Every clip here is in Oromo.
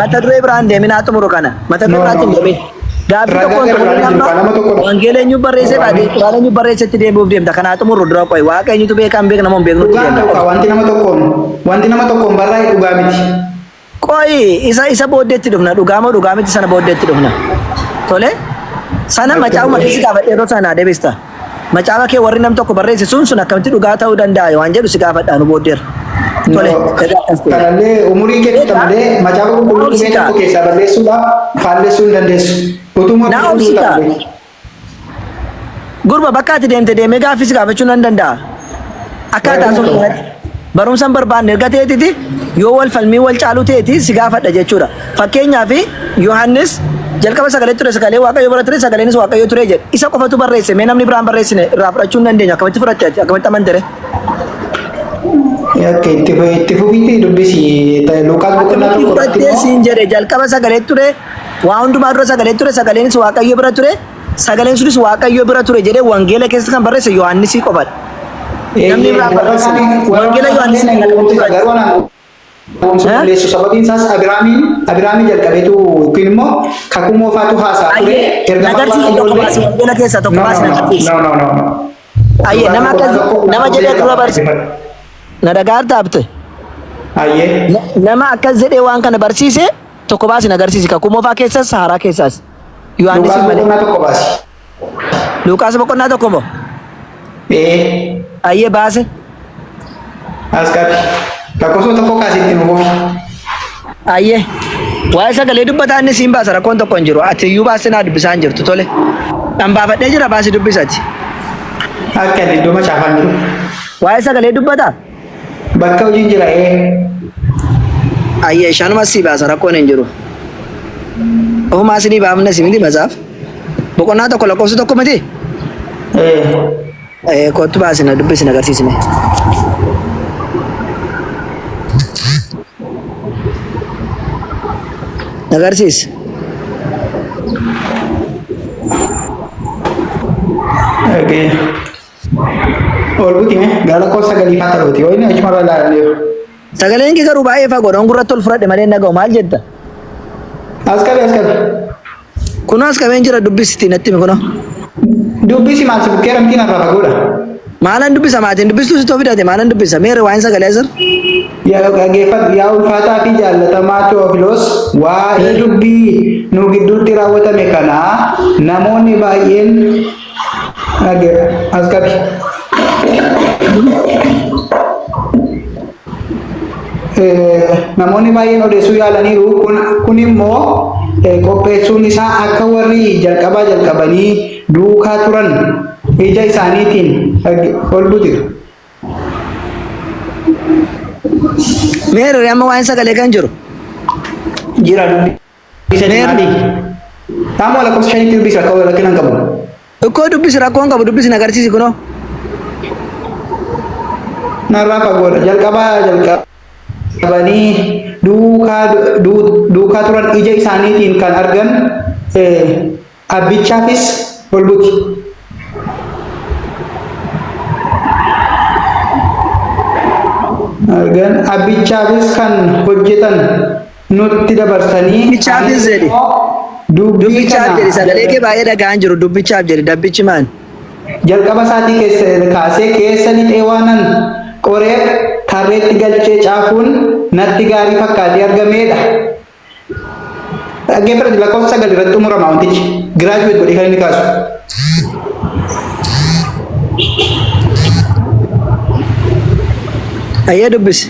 mata duree biraan deeminaa xumuru kana mata duree biraatiin deemin gaaffii tokkoon xumuruu wangeela eenyu barreessee baadee quraana eenyu barreessetti deebi'uuf deemta kanaa xumuru dura qoy waaqa eenyutu beekan beek namoon beeknutti deemta wanti nama tokkoon barraa'e dhugaa miti qoy isa booddeetti dhufna dhugaa miti sana booddeetti dhufna tole sana macaafa maqisi gaafadhe yeroo sana deebista macaafa kee warri nam tokko barreesse sun akkamitti dhugaa ta'uu danda'a waan jedhu si gaafadhaan booddeer tole kanallee umurii keetti malee macaafa qulqulluu dhufee tokko keessaa balleessuudhaaf faallessuu hin dandeessu naa obsita gurba bakka ati deemte deemee gaaffii si gaafachuu nan danda'a akkaataa sun barumsaan barbaanne erga ta'eetiti yoo wal falmii wal caaluu ta'eeti si gaafadha jechuudha fakkeenyaaf Yohaannis jalqaba sagalee ture sagalee waaqayyo bira ture sagaleenis waaqayyo ture jedhe isa qofatu barreesse mee namni biraan barreessine irraa fudhachuu hin dandeenyu akkamitti fudhatte akkamitti amantere itti fufiitii dubbisi Luqaas boqonnaa tokko fudhattee siin jedhe jalqaba sagalee ture waa hundumaa dura sagalee ture sagaleenis waaqayyo bira ture sagaleen sunis waaqayyo bira ture jedhee wangeela keessa kan barreesse Yohaannisii qofadha namni biraan barreesse wangeela Yohaannisii Lesu sababiin isaas Abiraamiin jalqabeetu yookiin immoo kakuu moofaatu haasaa ture erga wangeela keessaa tokko baasii nagarsiisa ayyee nama jedhee dura barsiisa na dhagaa taabte ayyee nama akkas jedhee waan kana barsiise tokko baasii nagarsiisi kakuu moofaa keessas haaraa keessaas Yohaannis malee Luqaas boqonnaa tokko moo ayyee baase askari lakkoofsa tokko kaasitti nuuf ayyee waa'ee sagalee dubbataa inni siin baasa rakkoon tokko hin jiru ati iyyuu baasii naa dubbisaa hin jirtu tole dhambaafadhee jira baasii dubbisati akka inni iddoo macaafaan jiru waa'ee sagalee dubbataa bakka hojiin jira ayyee shaanumas sii baasa rakkoon hin jiru ofumaa sinii baafna si miti basaaf boqonnaa tokko lakkoofsa tokko miti kottu baasina dubbisina agarsiisne agarsiis ol butime gara koo sagalii fataluuti hoyne achumara ilaalaniiru sagaleen kee garuu baay'ee fagoodha gurratti ol fudhadhe malee naga'u maal jetta askabi kunoo askabeen jira dubbisitii natti mi kunoo dubbisi maal si bukkeera mitiin arraa fagoodha maalan dubbisa maatiin dubbistuu si too fidate maalan dubbisa meera waa'in sagalee asir yaa ulfaataa fi jaallatamaa Tewofilos waa'ee dubbii nu gidduutti raawwatame kana namoonni baay'een askabi namoonni baay'een odeessuu yaalaniiru kun immoo qopheessuun isaa akka warri jalqabanii duukaa turan ija isaaniitiin ol butiru meera amma waa'in sagalee kan jiru jira dubbisanii taamoo lakkoofsa shanitti dubbisa akka rakkinaan qabu ikkoo dubbisi rakkoon qabu dubbisi agarsiisi kunoo narraa fagoodha jalqabanii duukaa turan ija isaaniitiin kan argan abbichaafis ol buti argan abbichaafis kan hojjetan nutti dabarsanii dubbichaafis jedhe dubbichaaf jedhe sagalee kee baay'ee dhagaan jiru dubbichaaf jedhe dabbichi maan jalqaba isaatii kaasee keessa lixee waanan qoreef tarreetti galchee caafuun natti gaarii fakkaatee argameedha. Dhaggeeffatu lakkoofsa sagal irratti xumurama wantichi giraajuweet godhee kan inni kaasu. ayyee dubbisi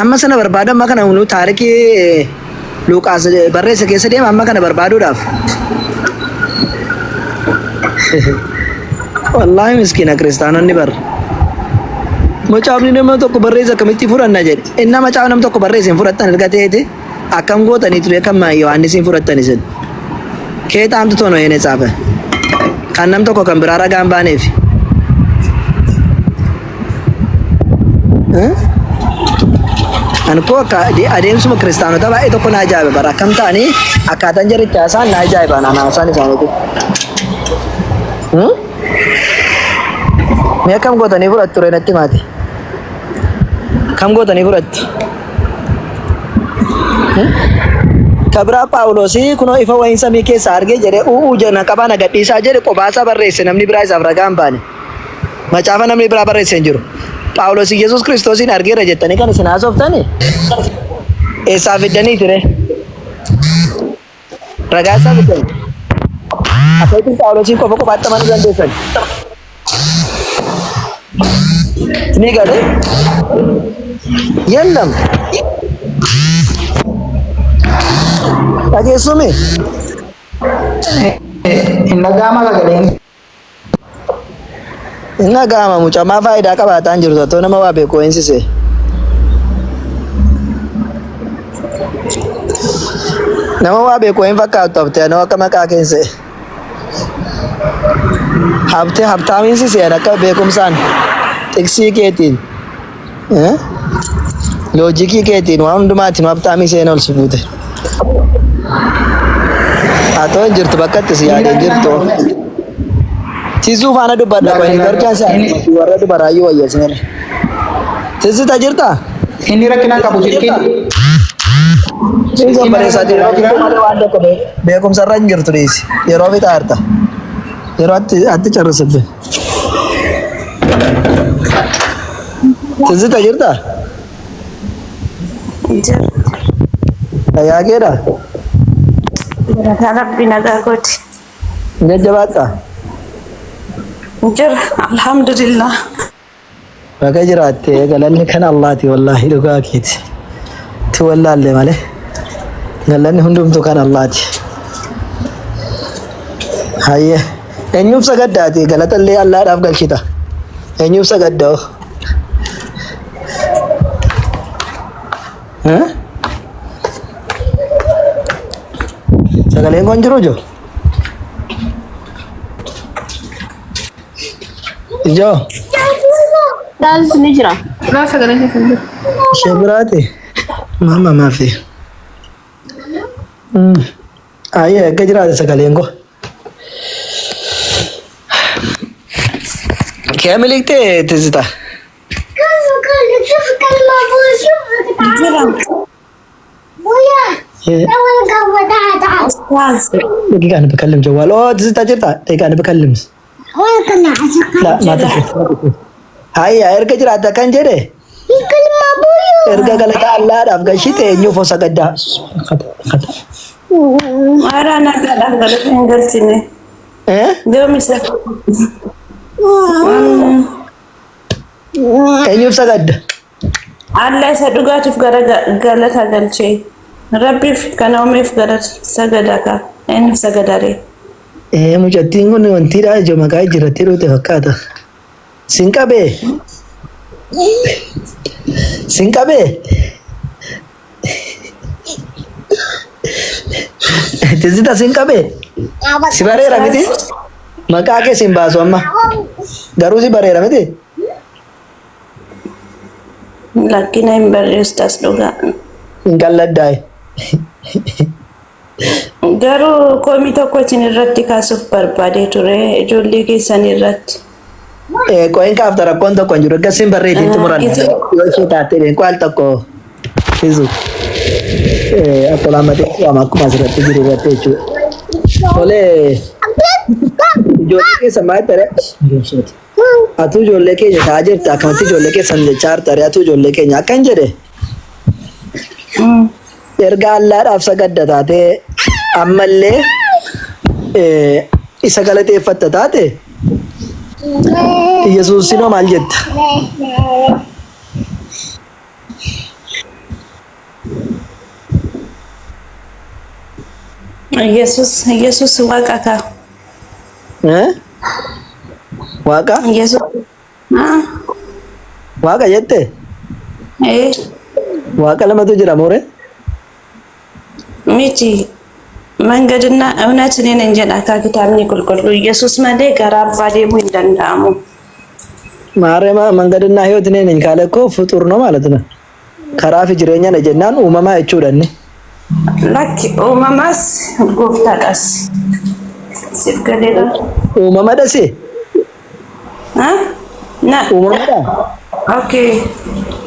amma sana barbaadu amma kana hunu taarikii Luqaas barreessa keessa deema amma kana barbaaduudhaaf wallahi miskiina kiristaanonni bar macaafni nama tokko barreessa akkamitti fudhanna jedhe inni macaafa nama tokko barreessa hin fudhattan erga ta'eeti akkam gootanii ture kan Yohaannisiin fudhattan isin keexaamtu tono ene xaafe kan nam tokko kan biraa ragaan baaneef an ko akka adeemsuma kiristaanota baay'ee tokko na ajaa'iba bara akkam ta'anii akkaataan jaricha isaan na ajaa'iba na haasaan isaaniiti Mee kam gootanii fudhattu ture natti maati? Kam gootanii fudhattu? Kabira Phaawulosi kunoo ifa wayiin samii keessa argee jedhee jana qabaa na gadhiisaa jedhe qophaasa barreesse namni biraa isaaf ragaa hin baane. Macaafa namni biraa barreesse hin jiru. Phaawulos Yesuus Kiristoosin argeera jettanii kan isin haasoftani? Eessaa fiddanii ture? Ragaa isaa fiddanii? Akkasitti Phaawulosin qofa qofaatti amanuu dandeessan. Ni galee? Yallam. Dhageessumi? Hin dhaga'ama sagaleen. Hin dhaga'ama mucaa maa faayidaa qabaataan jirtu otoo nama waa beeku eensise. Nama waa beeku hin fakkaattu haftee nama akka maqaa keesse. Haftee haftaamiin siseen akka beekumsaan xiksii keetiin loojikii keetiin waan hundumaatiin haftaamii seen ol si fuute. Atau jirtu bakka itti si yaadee jirtu. Tisuu faana dubbadha qoonni gargaan isaa warra dubaraayyuu wayyeessinera. Tisita jirta? Inni rakkina qabu silkiin. Tisuu bareesaa jirtu malee waan tokko beekumsarra hin jirtu dhiisi. Yeroo bitaa harta. Yeroo atti carrasabbe. Tisita jirta? Ayaageedha? Rabbi nagaa godhi. Jajjabaadha? Jira alhamdulillah. Bakka jiraatte galanni kan Allaati wallaahi dhugaa keeti. Ti wallaalle malee galanni hundumtu kan Allaati. Hayyee eenyuuf sagaddaati galatallee Allaadhaaf galchita. Eenyuuf sagaddaa? Sagaleen kun jiru jo? Ijo? Daal sini jira. Dah sagaleen keessa jiru. Ishee biraati? Mama maafi. Ayyee akka jiraate sagaleen kun. Kee miliqtee Tizita? دقيقة أنا بكلم جوال. أوه تزيد جرتا دقيقة أنا بكلم. لا ما تفهم. هاي إرجع جراتا كان جري. إرجع قال الله أفقى شيء نيوفو سكدا. خد. Marana galah tinggal sini. Dia misal. Nyiuf sagada. Allah sadugatif gara galat galche. Rabbif kana umif galat sagadaka. Enif sagadare. Mucattiin kun wantiidha ija maqaa jirratti dhoote fakkaata. Sinqabee. Sinqabee. Tizita sinqabee. Si bareera miti? Maqaa kee sin baasu amma. Garuu si bareera miti? Lakkina hin barreessitaas dhugaa. Hin qalladdaa'e. Garuu komii tokko isin irratti kaasuuf barbaadee ture ijoollee keessan irratti. Qo'een kaafta rakkoon tokko hin jiru. Akkasiin barreetiin xumuran. Yoo ishee taatee qo'al tokko fisu. Akka lammatee qaama akkuma asirratti jiru irratti jechuudha. Tolee. Ijoollee keessa maal ta'e? Atu ijoollee keenya ta'aa jirta akkamatti ijoollee keessan jechaa hartare atu ijoollee keenya akkan jedhe. Erga Allaadhaaf sagadda taatee ammallee isa galateeffatta taate Yesuus sinoo maal jetta? Yesus waaqa ka. Waaqa? Yesus. Waaqa jette? Waaqa lamatu jira moore? Miti መንገድና እውነት እኔ ነኝ ጀላካ ከታምኒ ቁልቁል ኢየሱስ ማለ ጋራባ ደሙ እንደንዳሙ ማረማ መንገድና ህይወት እኔ ነኝ ካለ እኮ ፍጡር ነው ማለት ነው። ከራፍ ጅሬኛ ነጀናን ኡመማ እቹደን ላክ ኡመማስ ጎፍታዳስ ሲፍከሌላ ኡመማ ደሴ ኦኬ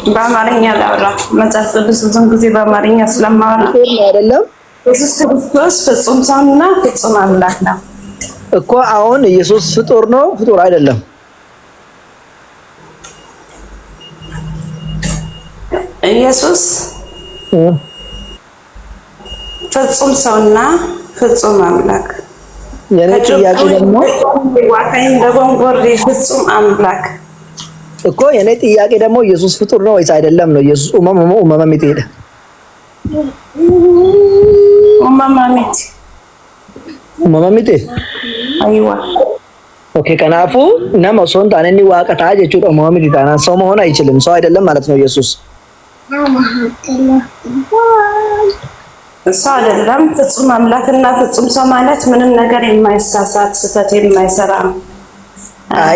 በአማርኛ ላውራ። መጽሐፍ ቅዱስ ብዙም ጊዜ በአማርኛ ስለማወራ አይደለም። ኢየሱስ ክርስቶስ ፍጹም ሰውና ፍጹም አምላክ ነው እኮ። አሁን ኢየሱስ ፍጡር ነው ፍጡር አይደለም? ኢየሱስ ፍጹም ሰውና ፍጹም አምላክ። የኔ ጥያቄ ደግሞ ዋካይን ደጎንጎሬ ፍጹም አምላክ እኮ የኔ ጥያቄ ደግሞ ኢየሱስ ፍጡር ነው ወይስ አይደለም ነው? ኢየሱስ ኡማማሚት ሄደ ኡማማሚት አይዋ ኦኬ። ከናፉ ነማ ሶን ታነኒ ዋቀታ ጀቹ ኡማማሚት ታና ሰው መሆን አይችልም፣ ሰው አይደለም ማለት ነው ኢየሱስ። ሰው አይደለም። ፍጹም አምላክና ፍጹም ሰው ማለት ምንም ነገር የማይሳሳት ስህተት የማይሰራ ነው።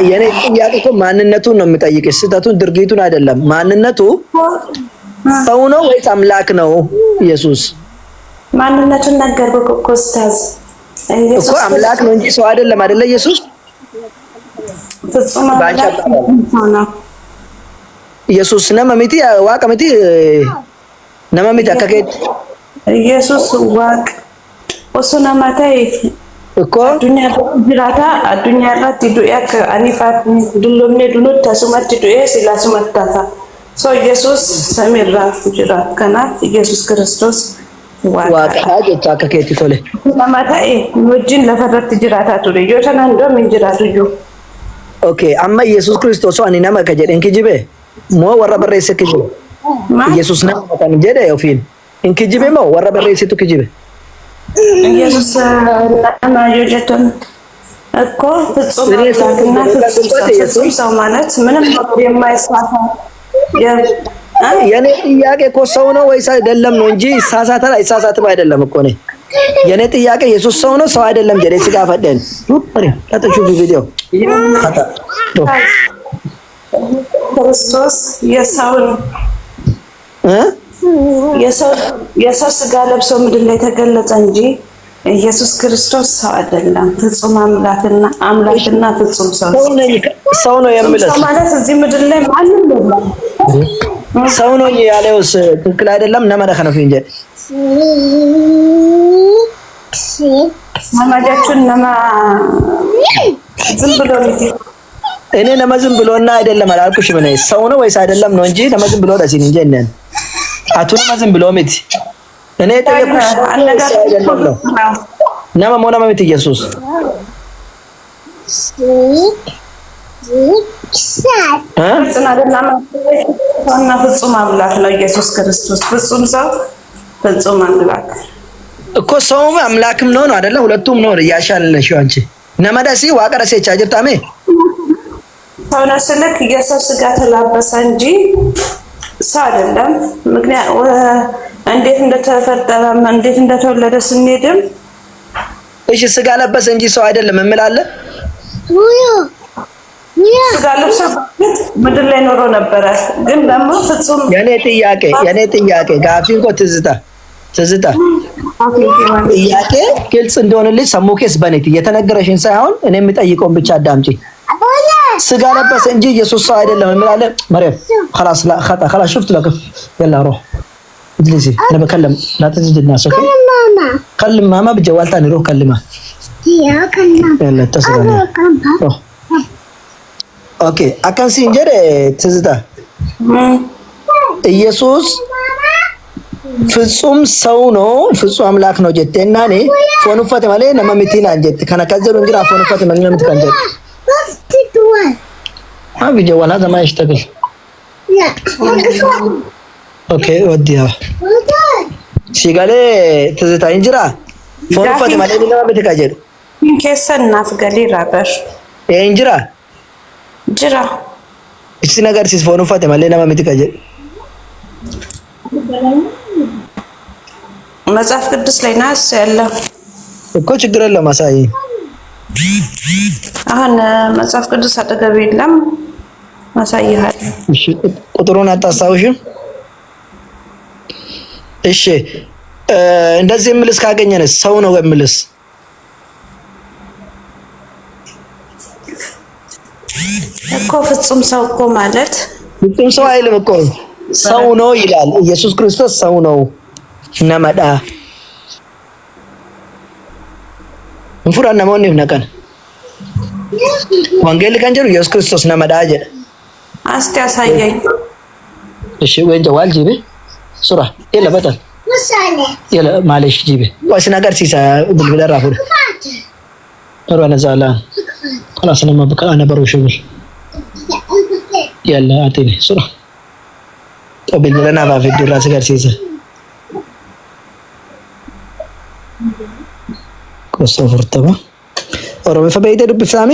የኔ ጥያቄ እኮ ማንነቱን ነው የሚጠይቅሽ፣ ስህተቱን ድርጊቱን አይደለም። ማንነቱ ሰው ነው ወይስ አምላክ ነው ኢየሱስ? ማንነቱን ነገርኩህ እኮ ኡስታዝ። እኮ አምላክ ነው እንጂ ሰው አይደለም አይደለ ኢየሱስ? ፍጹም አምላክ ነው ኢየሱስ። ነመሚቲ ዋቀሚቲ ነመሚቲ አከከት ኢየሱስ ዋቅ ወሱና ማታይ እኮ ዱንያ ጅራታ አዱንያ ራት ዱያክ አኒፋት ዱሎምኔ ዱኑት ተሱመት ዱኤ ሲላሱመታታ ሶ ኢየሱስ ሰሚራ ጅራት ከና ኢየሱስ ክርስቶስ ዋቅ ሀጀቻ አከከት ቶሌ ማታይ ወጅን ለፈረት ጅራታ ቱሪ ዮተና እንደም እንጅራቱ ዩ ኦኬ። አማ ኢየሱስ ክርስቶስ አኒ ነማ ከጀደን ኪጂቤ ሞ ወራ በረሰ ኪጂቤ ኢየሱስ ነማ ከን ጀደ ዮፊን እንኪጂቤ ሞ ወራ በረሰ ቱ ኪጂቤ ኢየሱስ ለማጆጀቱን እኮ ፍጹም አምላክና ፍጹም ሰው ማለት ምንም የማይሳሳት የኔ ጥያቄ እኮ ሰው ነው ወይስ አይደለም ነው እንጂ ይሳሳታል አይሳሳትም አይደለም እኮ ነው የኔ ጥያቄ። ኢየሱስ ሰው ነው ሰው አይደለም ጀደ ሲጋ ፈደን ታተሹ ቪዲዮ ክርስቶስ የሰው ስጋ ለብሶ ምድር ላይ ተገለጸ እንጂ ኢየሱስ ክርስቶስ ሰው አይደለም። ፍጹም አምላክና ፍጹም ሰው ነው የምልህ ማለት እዚህ ምድር ላይ ማንም የለም። ሰው ነው ያለውስ ትክክል አይደለም። ነመደ ከነፍ እንጂ ማማጃችን ዝም ብሎ እኔ ለማዝም ብሎና አይደለም አላልኩሽ። ምን ሰው ነው ወይስ አይደለም ነው እንጂ ለማዝም ብሎ ደስ እንጂ እነን አቱን ለማዝም ብሎ ምት እኔ ጠየቁሽ አይደለም ነው ነማ ሞና ማለት ኢየሱስ ፍጹም አምላክ ነው ኢየሱስ ክርስቶስ። ፍጹም ሰው ፍጹም አምላክ እኮ ሰውም አምላክም ነው አይደለ? ሁለቱም ነው ያሻለሽ አንቺ ነማዳሲ ዋቀረሰ ቻጀርታሜ ሰውና ስለክ የሰው ስጋ ተላበሰ እንጂ ሰው አይደለም። ምክንያቱም እንዴት እንደተፈጠረ እንዴት እንደተወለደ ስንሄድም እሺ ስጋ ለበሰ እንጂ ሰው አይደለም እምላለ ስጋ ለብሶ ምድር ላይ ኖሮ ነበረ። ግን ደግሞ ፍጹም የኔ ጥያቄ ጋፊን እኮ ትዝታ ጥያቄ ግልጽ እንደሆነልሽ ሰሙኬስ በኔት የተነገረሽን ሳይሆን እኔ የምጠይቀውን ብቻ አዳምጪ። ስጋ ለበሰ እንጂ ኢየሱስ ሰው አይደለም እምላለ مريم خلاص لا خطا خلاص شفت لك يلا روح اجلسي انا بكلم لا تزيد الناس اوكي كلم ماما بجوال ثاني روح كلمها يلا اتصل عليها اوكي አካን ሲንጀር ትዝታ ኢየሱስ ፍጹም ሰው ነው ፍጹም አምላክ ነው ጀቴና ኔ ፎኑፈተ ማለት ነማሚቲና ጀት ከነከዘሩ እንግራ ፎኑፈተ ማለት ከንጀት في جوال هذا ما يشتغل اوكي وديها شيغالي تزتا انجرا فون فاطمه لي ما بتكاجر كيسنا فغلي رابر انجرا جرا እቺ ነገር ሲስ ፎኑ ፋቲማ ለና ማምቲ ካጀ መጽሐፍ ቅዱስ ላይ ናስ ያለው እኮ ችግር የለም አሳይ አሁን መጽሐፍ ቅዱስ አጠገብ የለም ማሳይሃል። እሺ ቁጥሩን አታስታውሽም? እሺ እንደዚህ የምልስ ካገኘንስ ሰው ነው የምልስ እኮ ፍጹም ሰው እኮ ማለት ፍጹም ሰው አይልም እኮ ሰው ነው ይላል። ኢየሱስ ክርስቶስ ሰው ነው ነመዳ እንፉራ ነሞኒ ነቀን ወንጌል ከንጀሩ ኢየሱስ ክርስቶስ ነመዳ ጀ አስቲ ያሳየኝ። እሺ ወንጀ ዋልጂቤ ሱራ የለ በጣል የለ ማለሽ ጂቤ ወስ ነገር ሲሳ ብልብለ ራፉ ሮና ዛላ خلاص انا ما بك انا بروح شغل يلا اعطيني ሱራ طب لنا ما في الدراسه سيجار سيسا كوسو فرتبا ኦሮሞ ፈበይደ ዱብ ፍሳሜ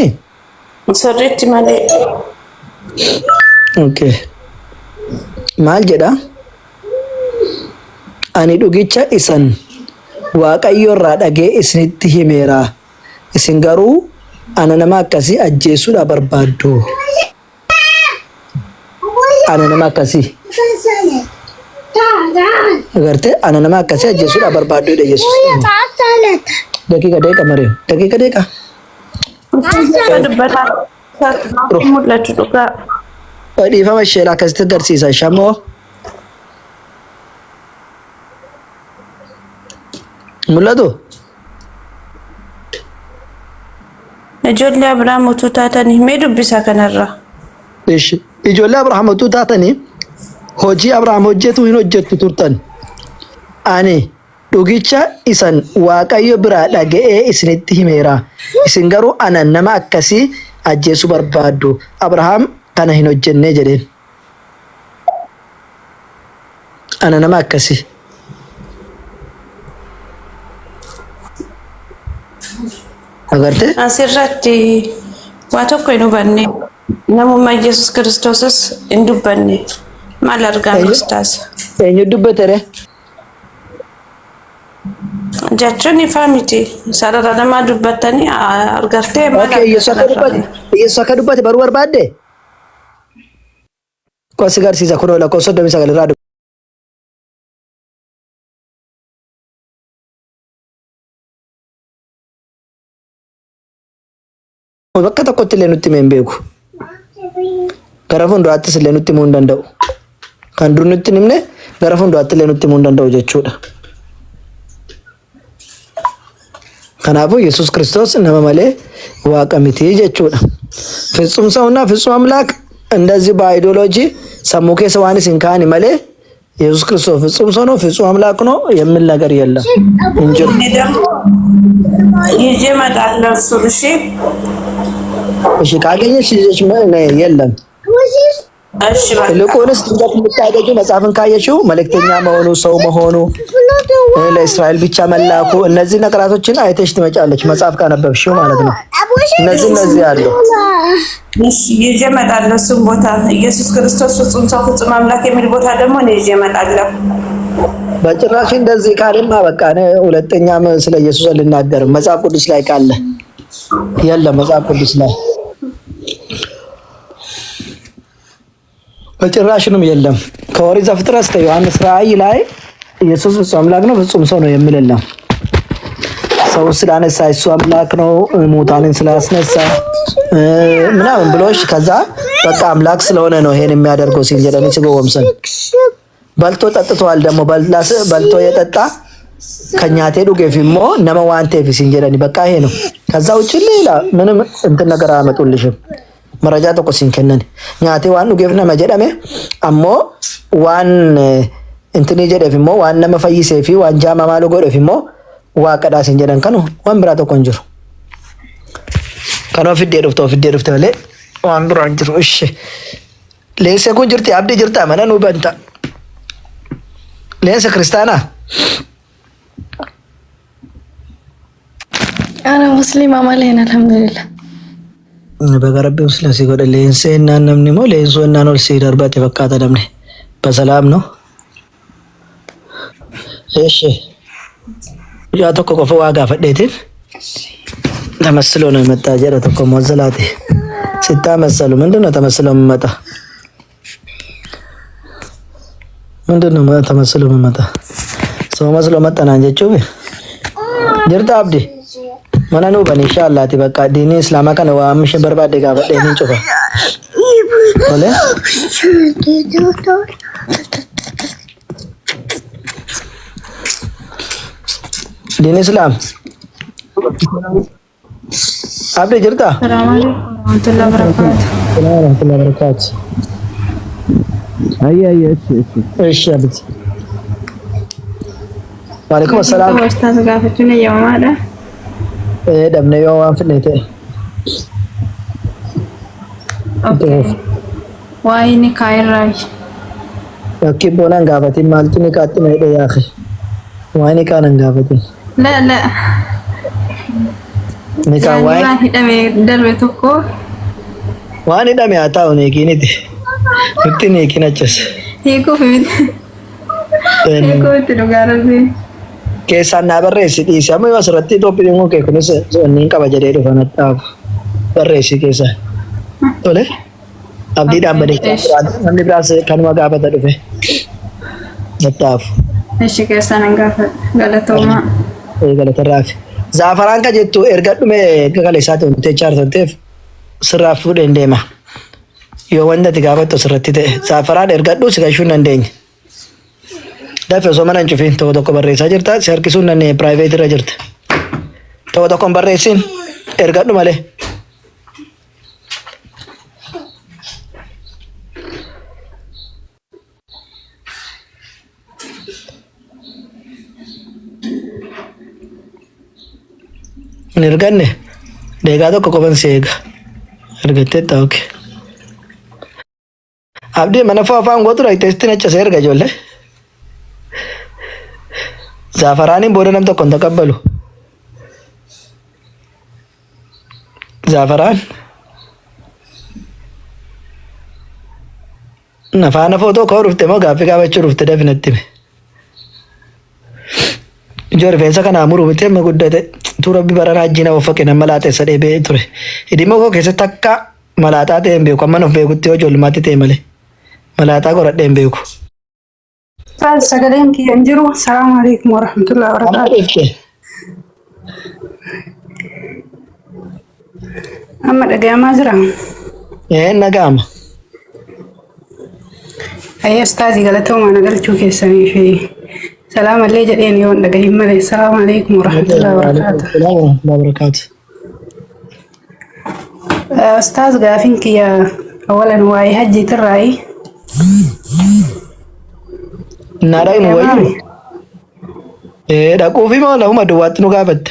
ሰሪት ማለት ኦኬ ማል ጀዳ አኒ ዱጊቻ ኢሰን ዋቀዮ ራ ዳጌ እስኒት ሂሜራ isin garuu ana nama akkasii ajjeesuudha barbaaddu ana nama akkasii agarte ana nama akkasii ajjeesuudha barbaaddu de Yesuus daqiiqa daqiiqa mariyo daqiiqa daqiiqa mul'atu dhugaa dhiifama isheedha akkasitti agarsiisa shamoo mul'atu ijoollee Abrahaam utuu taatanii mee dubbisaa kanarra ishi ijoollee Abrahaam utuu taatanii hojii Abrahaam hojjetu hin hojjettu turtan ani dhugicha isan waaqayyo biraa dhaga'ee isinitti himeera isin garuu ana nama akkasii ajjeesuu barbaaddu Abrahaam kana hin hojjenne jedheen ana nama akkasii agarte asirratti waa tokko hin hubanne namummaa Yesuus Kiristoosis hin dubbanne maal argaa ustaas eenyu dubbatere jechuun ifaa miti sarara namaa dubbattanii argartee maal Yesuus akka dubbate baruu barbaadde kosi garsiisa kunoo lakkoofsa 39 irraa bakka tokkotti illee nutti himeen beeku gara fuulduraattis illee nutti himuu hin danda'u kan dur nutti himne gara fuulduraatti illee nutti himuu hin danda'u jechuudha. Kanaafuu Yesuus Kiristoos nama malee waaqa miti jechuudha. ፍጹም ሰውና ፍጹም አምላክ እንደዚህ በአይዲዮሎጂ ሰሙ ከሰ ዋንስ እንካን ማለ ኢየሱስ ክርስቶስ ፍጹም ሰው ነው ፍጹም አምላክ ነው የሚል ነገር የለም እንጂ ይዤ እመጣለሁ ሱርሺ እሺ ካገኘሽ ይዘሽ የለም እሺ ልቆንስ እንዴት ምታገኙ መጽሐፍን ካየሽው መልእክተኛ መሆኑ ሰው መሆኑ ለእስራኤል ብቻ መላኩ እነዚህ ነገራቶችን አይተሽ ትመጫለሽ መጽሐፍ ካነበብሽው ማለት ነው እነዚህ ያሉ እሺ ይዤ እመጣለሁ እሱም ቦታ ኢየሱስ ክርስቶስ ፍጹም ሰው ፍጹም አምላክ የሚል ቦታ ደግሞ ነው ይዤ እመጣለሁ በጭራሽ እንደዚህ ካለማ በቃ ነው ሁለተኛም ስለ ኢየሱስ ልናገር መጽሐፍ ቅዱስ ላይ ካለ የለም መጽሐፍ ቅዱስ ላይ በጭራሽንም የለም ከኦሪት ዘፍጥረት እስከ ዮሐንስ ራእይ ላይ ኢየሱስ ፍጹም አምላክ ነው ፍጹም ሰው ነው የሚል የለም ሰው ስላነሳ እሱ አምላክ ነው ሙታንን ስላስነሳ ምናምን ብሎሽ ከዛ በቃ አምላክ ስለሆነ ነው ይሄን የሚያደርገው ሲጀለኝ ሲጎምሰን በልቶ ጠጥቷል ደግሞ በልቶ የጠጣ ከኛቴ ዱገፊሞ ነመ ዋንቴ ሲጀለኝ በቃ ይሄ ነው ከዛ ውጪ ሌላ ምንም እንትን ነገር አመጡልሽም መረጃ ተቆሲን ከነን ኛቴ ዋን ዱገፍና መጀደሜ አሞ ዋን እንትኒ ጀደፊሞ ዋን ነመ ፈይሴፊ ዋን ጃማ ማሉ ጎደፊሞ ዋቀዳ ሲጀለን ከኑ ዋን ብራ ተቆንጅሩ ከኖ ፊዴ ዱፍቶ ለለ ዋን ብራን ጅሩ እሺ ለሰ ኩንጅርቲ አብዲ ጅርታ መነኑ በንታ ለሰ ክርስቲያና أنا مسلمة مالين الحمد لله. بقرب مسلم سيقول اللي إنسان نمني مو اللي إنسان نانو السيد أربعة فكاتا نمني بسلام نو إيش يا توكو كفوا واقع فديتين تمثلون المتاجر توكو موزلاتي ستة مثلوا من دون تمثلوا من متى من دون ما تمثلوا من متى سو مثلوا متى نانجي شوفي جرت عبدي mana nu bani inshallah ti bakka dini islam kan wa amshi barbade ga fade ni chufa Tole. Din Islam. Abdi jirta? Assalamualaikum warahmatullahi wabarakatuh. Warahmatullahi wabarakatuh. Eesh abdi. Waalaikumsalam. Ustaz gaafachuun eeyyamamaadha. Dhabne yoo waan fidne ta'e. Okay. Waa'ee nikaa irraa. Bakki boonaan gaafatiin maaltu nikaatti na hidhe yaa akhi. Waa'ee nikaa nan gaafatiin. La. Nikaa waa'ee. Waan hidhame darbe tokko. Waan hidhame haa ta'u neekiiniti. Nutti neekiin achas. Hiikuuf miti. Hiikuuf itti dhugaa rabbi. Keessaan naa barreessi dhiisi. Amma yoo asirratti Itoophiyaa immoo kee kunis wanni qaba jedhee dhufa natti dhaabu. Barreessi keessaan. Tole. Abdiidhaan badee namni biraas kanuma gaafata dhufe. Natti dhaabu. Ishi keessaan hin gaafadha. Galatoomaa. Galatarraafi. Zaafaraan ka jettu erga dhume gagala isaati wantee chaartanteef sirraa fuudheen deema. Yoo wanta ati gaafattu sirratti ta'e zaafaraan ergadhu si gashuu hin dandeenye. Dafee osoo mana hin cufiin tokko tokko barreessaa jirta si harkisuu hin dandeenye piraayiveet irra jirta. Tokko tokko hin barreessin ergadhu malee. Hin erganne deegaa tokko qofan si eega. Ergattee ta'u kee. Abdii mana fa'aa afaan gootu raayiteestiin achas erga ijoollee. Zaafaraaniin booda nam tokko hin taqabbalu. Zaafaraan. Nafaana footoo koo dhufte moo gaaffii gaafachuu dhufte dafinatti hime. Ijoo rifeensa kanaa muruu bitee amma guddate tura bibara raajjina offaqe nama laateessa dheebee ture. Hidhima koo keessatti akka malaataa ta'e hin beeku amman of beekutti yoo ijoollummaatti ta'e malee. Malaataa qoradhee hin beeku. Sagaleen kiyya hin jiru. Salaamu alaikum warahmatullahi wabarakatuh. Amma dhagayamaa jira. Nagaama. Ayyaa ustaazii galatoomaa nagalchuu keessanii fi salaamallee jedheen yoo hin dhagahin malee. Salaamu alaikum warahmatullahi wabarakatuh. Ustaaz gaafin kiyya awalan waa'ee hajjiitirraayi. Nada in wayu. Dhaquufi moo lafuma duwwaatti nu gaafatte?